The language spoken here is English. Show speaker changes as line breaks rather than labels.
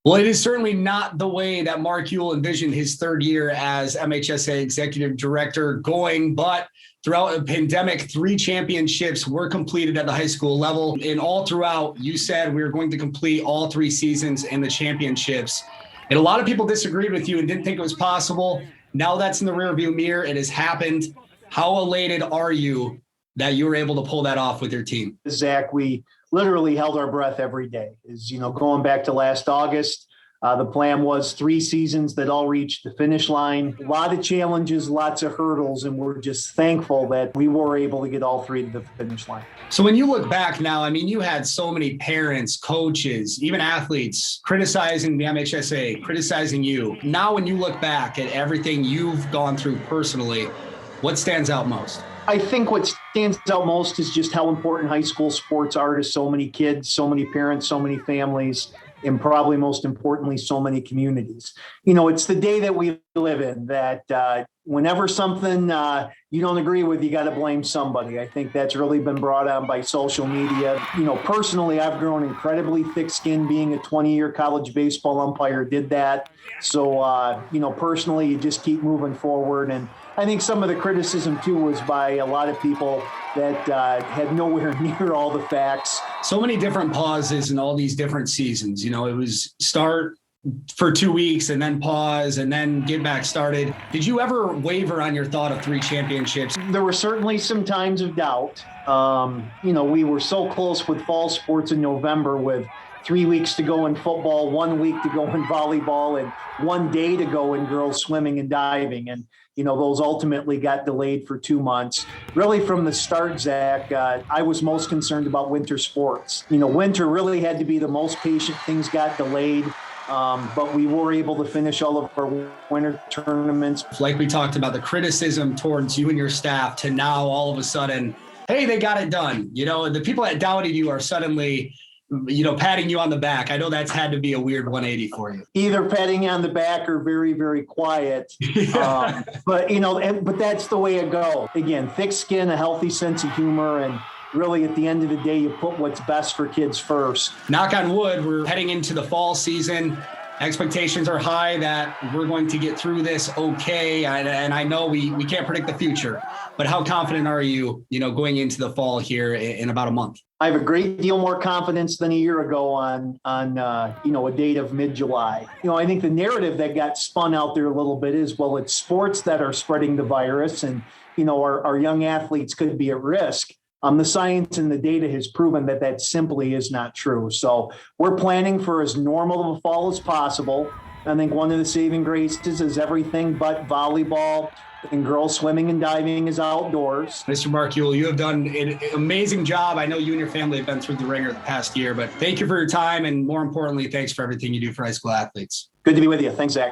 Well, it is certainly not the way that Mark Uyl envisioned his third year as MHSAA executive director going, but throughout a pandemic, 3 championships were completed at the high school level. And all throughout, you said we were going to complete all 3 seasons in the championships. And a lot of people disagreed with you and didn't think it was possible. Now that's in the rearview mirror. It has happened. How elated are you that you were able to pull that off with your team?
Zach, we literally held our breath every day. Going back to last August, the plan was 3 seasons that all reached the finish line. A lot of challenges, lots of hurdles, and we're just thankful that we were able to get all 3 to the finish line.
So when you look back now, I mean, you had so many parents, coaches, even athletes criticizing the MHSAA, criticizing you. Now, when you look back at everything you've gone through personally, what stands out most?
I think what stands out most is just how important high school sports are to so many kids, so many parents, so many families, and probably most importantly, so many communities. It's the day that we live in that whenever something you don't agree with, you got to blame somebody. I think that's really been brought on by social media. Personally, I've grown incredibly thick-skinned. Being a 20-year college baseball umpire did that. So, personally, you just keep moving forward. And I think some of the criticism, too, was by a lot of people that had nowhere near all the facts.
So many different pauses in all these different seasons. It was start for 2 weeks and then pause and then get back started. Did you ever waver on your thought of 3 championships?
There were certainly some times of doubt. We were so close with fall sports in November with 3 weeks to go in football, 1 week to go in volleyball, and 1 day to go in girls swimming and diving. And, those ultimately got delayed for 2 months. Really from the start, Zach, I was most concerned about winter sports. Winter really had to be the most patient. Things got delayed. But we were able to finish all of our winter tournaments.
Like we talked about, the criticism towards you and your staff to now all of a sudden, hey, they got it done. The people that doubted you are suddenly patting you on the back. I know that's had to be a weird 180 for you.
Either patting you on the back or very, very quiet. But that's the way it goes. Again, thick skin, a healthy sense of humor, and really at the end of the day, you put what's best for kids first.
Knock on wood, we're heading into the fall season. Expectations are high that we're going to get through this okay. And I know we can't predict the future, but how confident are you, going into the fall here in about a month?
I have a great deal more confidence than a year ago on a date of mid-July. I think the narrative that got spun out there a little bit is, well, it's sports that are spreading the virus and, our young athletes could be at risk. The science and the data has proven that simply is not true. So we're planning for as normal of a fall as possible. I think one of the saving graces is everything but volleyball and girls swimming and diving is outdoors.
Mr. Mark Uyl, you have done an amazing job. I know you and your family have been through the ringer the past year, but thank you for your time. And more importantly, thanks for everything you do for high school athletes.
Good to be with you. Thanks, Zach.